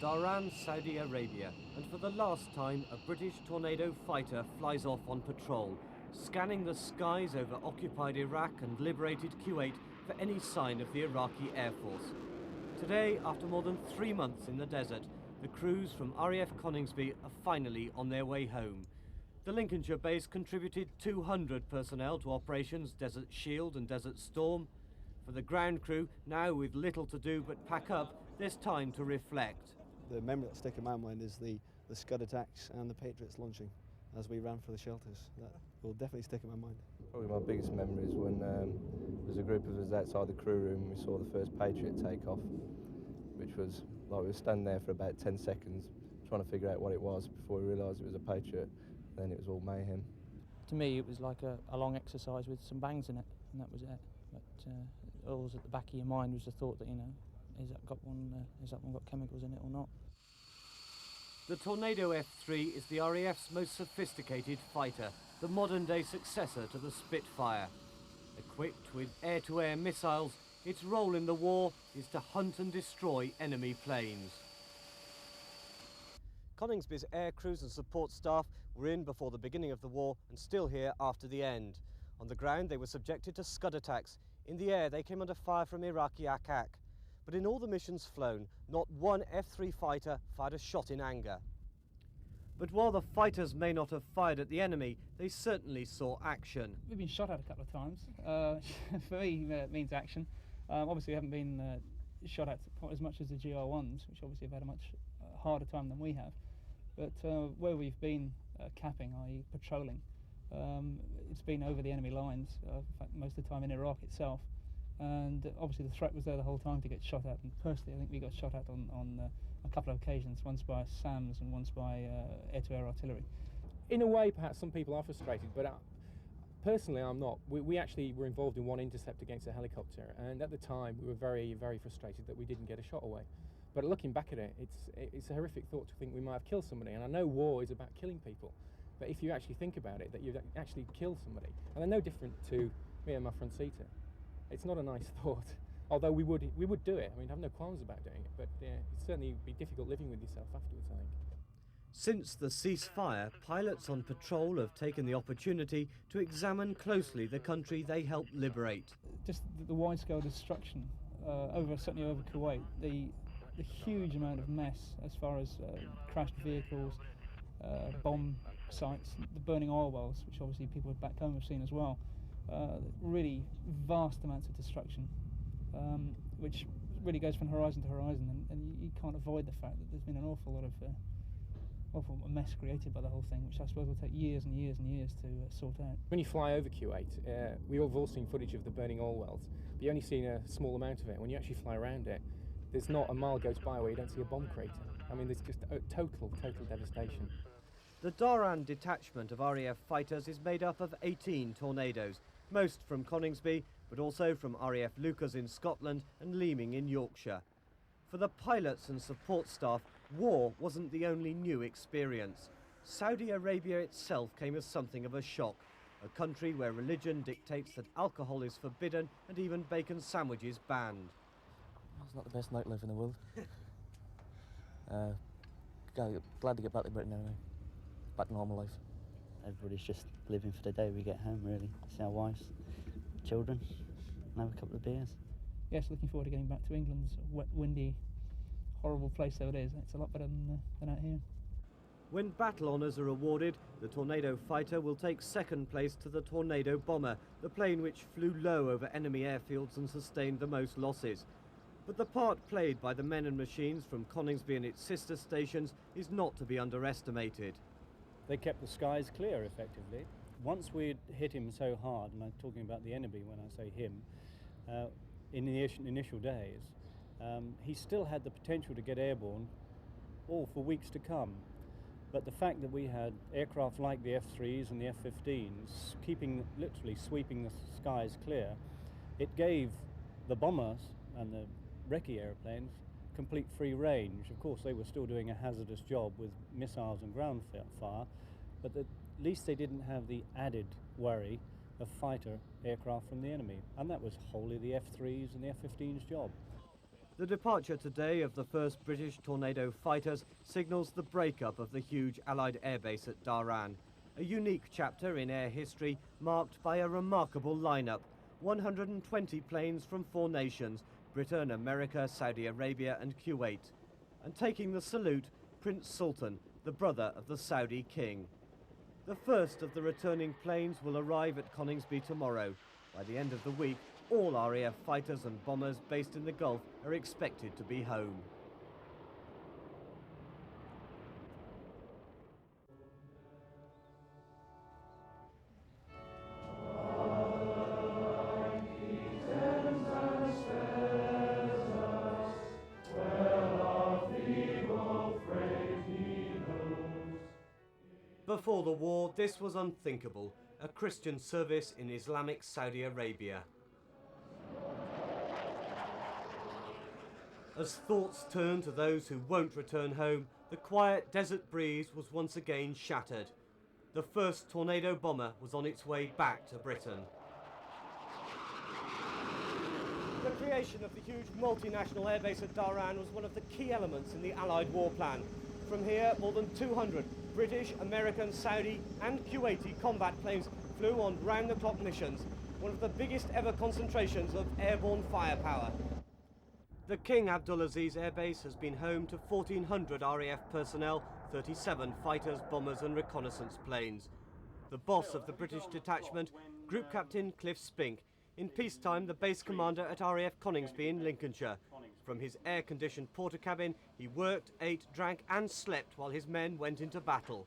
Dhahran, Saudi Arabia, and for the last time a British Tornado fighter flies off on patrol, scanning the skies over occupied Iraq and liberated Kuwait for any sign of the Iraqi Air Force. Today, after more than 3 months in the desert, the crews from RAF Coningsby are finally on their way home. The Lincolnshire base contributed 200 personnel to Operations Desert Shield and Desert Storm. For the ground crew, now with little to do but pack up, there's time to reflect. The memory that sticks in my mind is the Scud attacks and the Patriots launching as we ran for the shelters. That will definitely stick in my mind. Probably my biggest memory is when there was a group of us outside the crew room and we saw the first Patriot take off, which was like we were standing there for about 10 seconds trying to figure out what it was before we realised it was a Patriot. Then it was all mayhem. To me it was like a long exercise with some bangs in it, and that was it. But always at the back of your mind was the thought that, you know, has that one got chemicals in it or not? The Tornado F3 is the RAF's most sophisticated fighter, the modern-day successor to the Spitfire. Equipped with air-to-air missiles, its role in the war is to hunt and destroy enemy planes. Coningsby's air crews and support staff were in before the beginning of the war and still here after the end. On the ground they were subjected to Scud attacks. In the air they came under fire from Iraqi Ack. But in all the missions flown, not one F3 fighter fired a shot in anger. But while the fighters may not have fired at the enemy, they certainly saw action. We've been shot at a couple of times. For me, it means action. Obviously we haven't been shot at quite as much as the GR1s, which obviously have had a much harder time than we have. But where we've been capping, i.e. patrolling, it's been over the enemy lines, in fact most of the time in Iraq itself. And obviously the threat was there the whole time to get shot at, and personally I think we got shot at on a couple of occasions, once by SAMs and once by air-to-air artillery. In a way perhaps some people are frustrated, but personally I'm not. We actually were involved in one intercept against a helicopter, and at the time we were very, very frustrated that we didn't get a shot away. But looking back at it, it's a horrific thought to think we might have killed somebody, and I know war is about killing people, but if you actually think about it, that you've actually killed somebody, and they're no different to me and my front seater. It's not a nice thought, although we would do it. I mean, I have no qualms about doing it, but it'd certainly be difficult living with yourself afterwards, I think. Since the ceasefire, pilots on patrol have taken the opportunity to examine closely the country they helped liberate. Just the wide-scale destruction, certainly over Kuwait, the huge amount of mess as far as crashed vehicles, bomb sites, the burning oil wells, which obviously people back home have seen as well. Really vast amounts of destruction, which really goes from horizon to horizon, and you can't avoid the fact that there's been an awful lot of awful mess created by the whole thing, which I suppose will take years and years and years to sort out. When you fly over Kuwait, we've all seen footage of the burning oil wells, but you only see a small amount of it. When you actually fly around it, there's not a mile goes by where you don't see a bomb crater. I mean, there's just total devastation. The Dhahran detachment of RAF fighters is made up of 18 Tornadoes, most from Coningsby, but also from RAF Lucas in Scotland and Leeming in Yorkshire. For the pilots and support staff, war wasn't the only new experience. Saudi Arabia itself came as something of a shock, a country where religion dictates that alcohol is forbidden and even bacon sandwiches banned. It's not the best nightlife in the world. Glad to get back to Britain anyway. Back to normal life. Everybody's just living for the day we get home, really. See our wives, children, and have a couple of beers. Yes, looking forward to getting back to England's wet, windy, horrible place though it is. It's a lot better than out here. When battle honours are awarded, the Tornado fighter will take second place to the Tornado bomber, the plane which flew low over enemy airfields and sustained the most losses. But the part played by the men and machines from Coningsby and its sister stations is not to be underestimated. They kept the skies clear, effectively. Once we'd hit him so hard, and I'm talking about the enemy when I say him, in the initial days, he still had the potential to get airborne all for weeks to come. But the fact that we had aircraft like the F3s and the F15s literally sweeping the skies clear, it gave the bombers and the recce airplanes complete free range. Of course, they were still doing a hazardous job with missiles and ground fire, but at least they didn't have the added worry of fighter aircraft from the enemy, and that was wholly the F3s and the F15's job. The departure today of the first British Tornado fighters signals the breakup of the huge Allied airbase at Dhahran, a unique chapter in air history marked by a remarkable lineup. 120 planes from 4 nations, Britain, America, Saudi Arabia and Kuwait. And taking the salute, Prince Sultan, the brother of the Saudi king. The first of the returning planes will arrive at Coningsby tomorrow. By the end of the week, all RAF fighters and bombers based in the Gulf are expected to be home. Before the war, this was unthinkable, a Christian service in Islamic Saudi Arabia. As thoughts turn to those who won't return home, the quiet desert breeze was once again shattered. The first Tornado bomber was on its way back to Britain. The creation of the huge multinational airbase at Dhahran was one of the key elements in the Allied war plan. From here, more than 200 British, American, Saudi and Kuwaiti combat planes flew on round-the-clock missions, one of the biggest ever concentrations of airborne firepower. The King Abdulaziz Air Base has been home to 1,400 RAF personnel, 37 fighters, bombers and reconnaissance planes. The boss of the British detachment, Group Captain Cliff Spink, in peacetime the base commander at RAF Coningsby in Lincolnshire. From his air-conditioned porter cabin, he worked, ate, drank and slept while his men went into battle.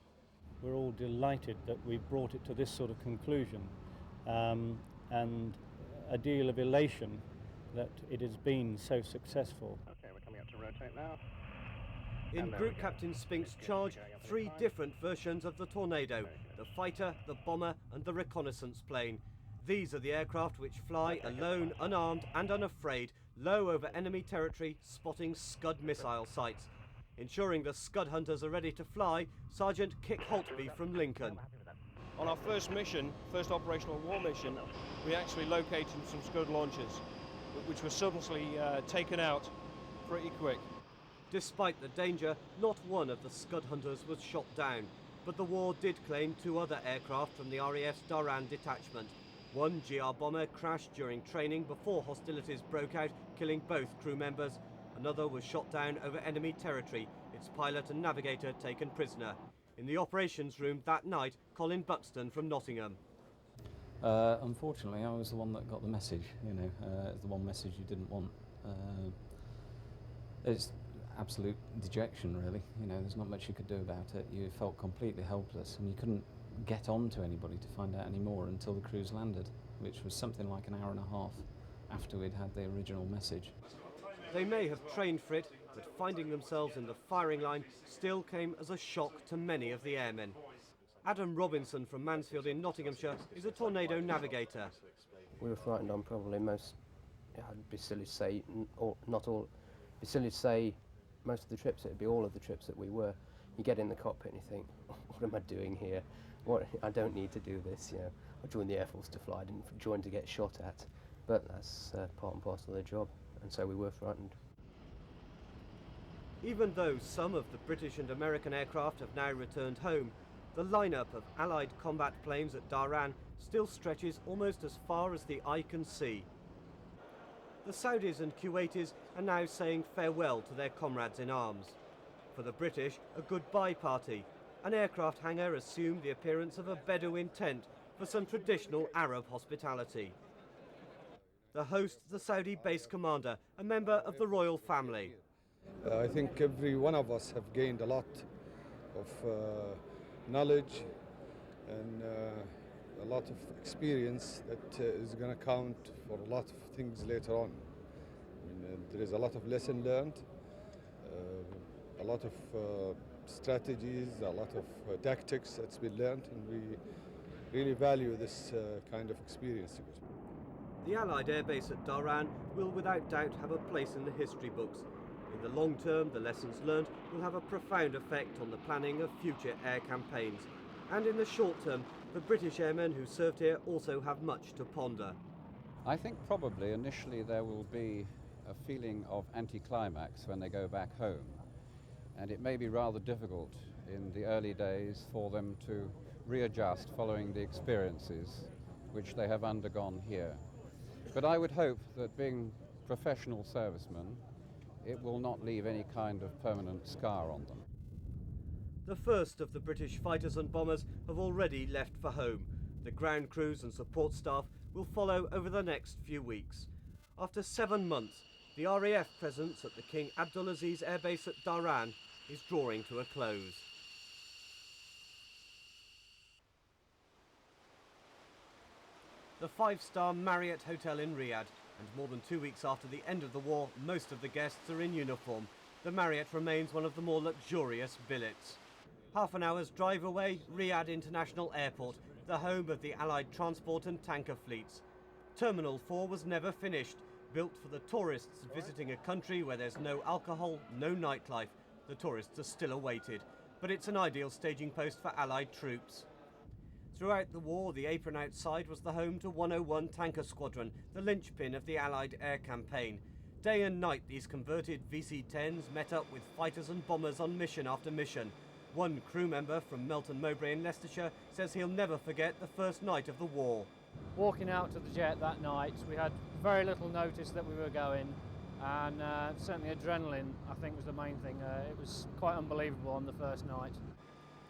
We're all delighted that we've brought it to this sort of conclusion, and a deal of elation that it has been so successful. Okay, we're coming up to rotate now. In Group Captain Spink's charge, 3 different versions of the Tornado, the fighter, the bomber and the reconnaissance plane. These are the aircraft which fly alone, unarmed and unafraid, low over enemy territory, spotting Scud missile sites. Ensuring the Scud hunters are ready to fly, Sergeant Kit Holtby from Lincoln. On our first mission, first operational war mission, we actually located some Scud launchers, which were suddenly taken out pretty quick. Despite the danger, not one of the Scud hunters was shot down, but the war did claim 2 other aircraft from the RAF's Dhahran detachment. One GR bomber crashed during training before hostilities broke out, killing both crew members. Another was shot down over enemy territory, its pilot and navigator taken prisoner. In the operations room that night, Colin Buxton from Nottingham. Unfortunately, I was the one that got the message, the one message you didn't want. It's absolute dejection, really. There's not much you could do about it. You felt completely helpless and you couldn't get on to anybody to find out any more until the crews landed, which was something like an hour and a half after we'd had the original message. They may have trained for it, but finding themselves in the firing line still came as a shock to many of the airmen. Adam Robinson from Mansfield in Nottinghamshire is a Tornado navigator. We were frightened on probably most, it'd be silly to say, not all, it'd be silly to say most of the trips, it'd be all of the trips that we were. You get in the cockpit and you think, what am I doing here? I don't need to do this, I joined the Air Force to fly, I didn't join to get shot at. But that's part and parcel of the job, and so we were frightened. Even though some of the British and American aircraft have now returned home, the lineup of Allied combat planes at Dhahran still stretches almost as far as the eye can see. The Saudis and Kuwaitis are now saying farewell to their comrades in arms. For the British, a goodbye party. An aircraft hangar assumed the appearance of a Bedouin tent for some traditional Arab hospitality. The host, the Saudi base commander, a member of the royal family. I think every one of us have gained a lot of knowledge and a lot of experience that is going to count for a lot of things later on. There is a lot of lesson learned, a lot of strategies, a lot of tactics that's been learned, and we really value this kind of experience. The Allied airbase at Dhahran will without doubt have a place in the history books. In the long term, the lessons learned will have a profound effect on the planning of future air campaigns. And in the short term, the British airmen who served here also have much to ponder. I think probably initially there will be a feeling of anticlimax when they go back home. And it may be rather difficult in the early days for them to readjust following the experiences which they have undergone here. But I would hope that, being professional servicemen, it will not leave any kind of permanent scar on them. The first of the British fighters and bombers have already left for home. The ground crews and support staff will follow over the next few weeks. After 7 months, the RAF presence at the King Abdulaziz Air Base at Dhahran is drawing to a close. The 5-star Marriott Hotel in Riyadh, and more than 2 weeks after the end of the war, most of the guests are in uniform. The Marriott remains one of the more luxurious billets. Half an hour's drive away, Riyadh International Airport, the home of the Allied transport and tanker fleets. Terminal 4 was never finished, built for the tourists visiting a country where there's no alcohol, no nightlife. The tourists are still awaited, but it's an ideal staging post for Allied troops. Throughout the war, the apron outside was the home to 101 Tanker Squadron, the linchpin of the Allied air campaign. Day and night, these converted VC-10s met up with fighters and bombers on mission after mission. One crew member from Melton Mowbray in Leicestershire says he'll never forget the first night of the war. Walking out to the jet that night, we had very little notice that we were going, and certainly adrenaline, I think, was the main thing. It was quite unbelievable on the first night.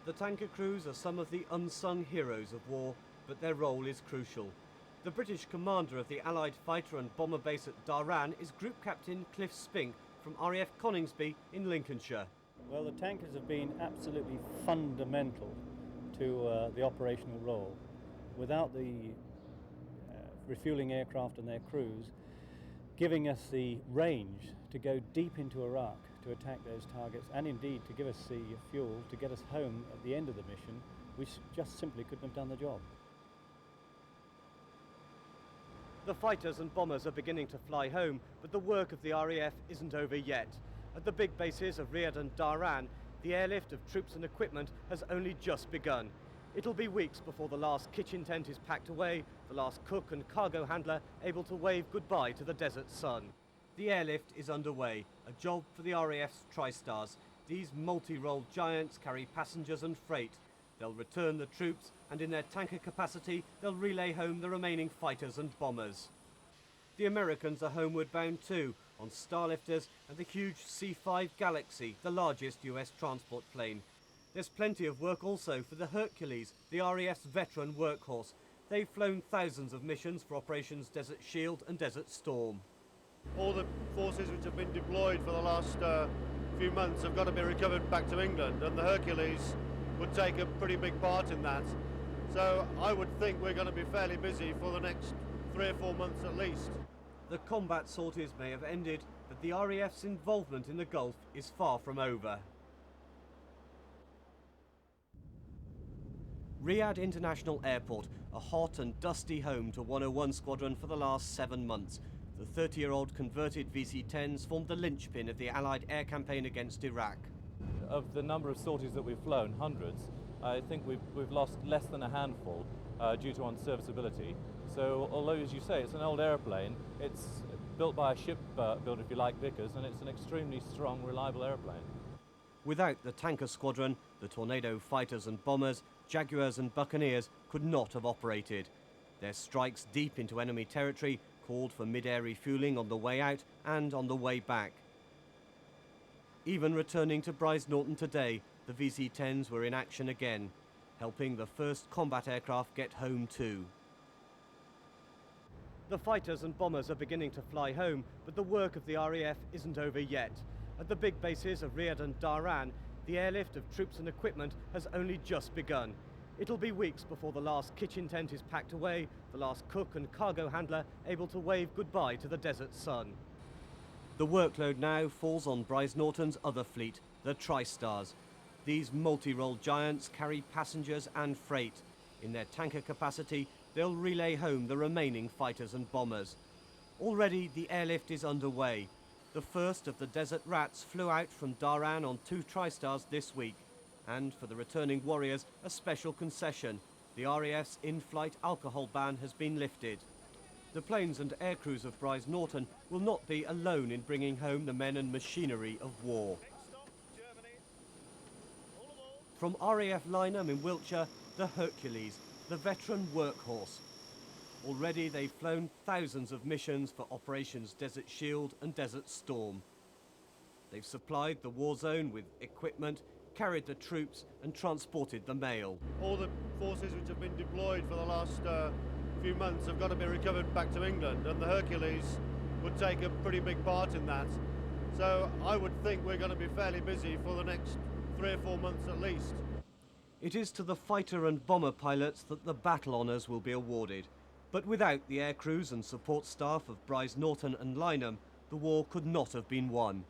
The tanker crews are some of the unsung heroes of war, but their role is crucial. The British commander of the Allied fighter and bomber base at Dhahran is Group Captain Cliff Spink from RAF Coningsby in Lincolnshire. Well, the tankers have been absolutely fundamental to the operational role. Without the refueling aircraft and their crews giving us the range to go deep into Iraq to attack those targets, and indeed to give us the fuel to get us home at the end of the mission, we just simply couldn't have done the job. The fighters and bombers are beginning to fly home, but the work of the RAF isn't over yet. At the big bases of Riyadh and Dhahran, the airlift of troops and equipment has only just begun. It'll be weeks before the last kitchen tent is packed away, the last cook and cargo handler able to wave goodbye to the desert sun. The airlift is underway, a job for the RAF's TriStars. These multi-role giants carry passengers and freight. They'll return the troops, and in their tanker capacity, they'll relay home the remaining fighters and bombers. The Americans are homeward bound too, on Starlifters and the huge C-5 Galaxy, the largest US transport plane. There's plenty of work also for the Hercules, the RAF's veteran workhorse. They've flown thousands of missions for Operations Desert Shield and Desert Storm. All the forces which have been deployed for the last few months have got to be recovered back to England, and the Hercules would take a pretty big part in that. So I would think we're going to be fairly busy for the next 3 or 4 months at least. The combat sorties may have ended, but the RAF's involvement in the Gulf is far from over. Riyadh International Airport, a hot and dusty home to 101 Squadron for the last 7 months. The 30-year-old converted VC-10s formed the linchpin of the Allied air campaign against Iraq. Of the number of sorties that we've flown, hundreds, I think we've lost less than a handful due to unserviceability. So although, as you say, it's an old airplane, it's built by a ship builder, if you like, Vickers, and it's an extremely strong, reliable airplane. Without the tanker squadron, the Tornado fighters and bombers, Jaguars and Buccaneers could not have operated. Their strikes deep into enemy territory called for mid-air refuelling on the way out and on the way back. Even returning to Brize Norton today, the VC-10s were in action again, helping the first combat aircraft get home too. The fighters and bombers are beginning to fly home, but the work of the RAF isn't over yet. At the big bases of Riyadh and Dhahran, the airlift of troops and equipment has only just begun. It'll be weeks before the last kitchen tent is packed away, the last cook and cargo handler able to wave goodbye to the desert sun. The workload now falls on Brize Norton's other fleet, the TriStars. These multi-role giants carry passengers and freight. In their tanker capacity, they'll relay home the remaining fighters and bombers. Already the airlift is underway. The first of the Desert Rats flew out from Dhahran on 2 TriStars this week. And for the returning warriors, a special concession. The RAF's in-flight alcohol ban has been lifted. The planes and air crews of Brize Norton will not be alone in bringing home the men and machinery of war. From RAF Lyneham in Wiltshire, the Hercules, the veteran workhorse. Already they've flown thousands of missions for Operations Desert Shield and Desert Storm. They've supplied the war zone with equipment, carried the troops and transported the mail. All the forces which have been deployed for the last few months have got to be recovered back to England, and the Hercules would take a pretty big part in that. So I would think we're going to be fairly busy for the next 3 or 4 months at least. It is to the fighter and bomber pilots that the battle honours will be awarded. But without the air crews and support staff of Brize Norton and Lyneham, the war could not have been won.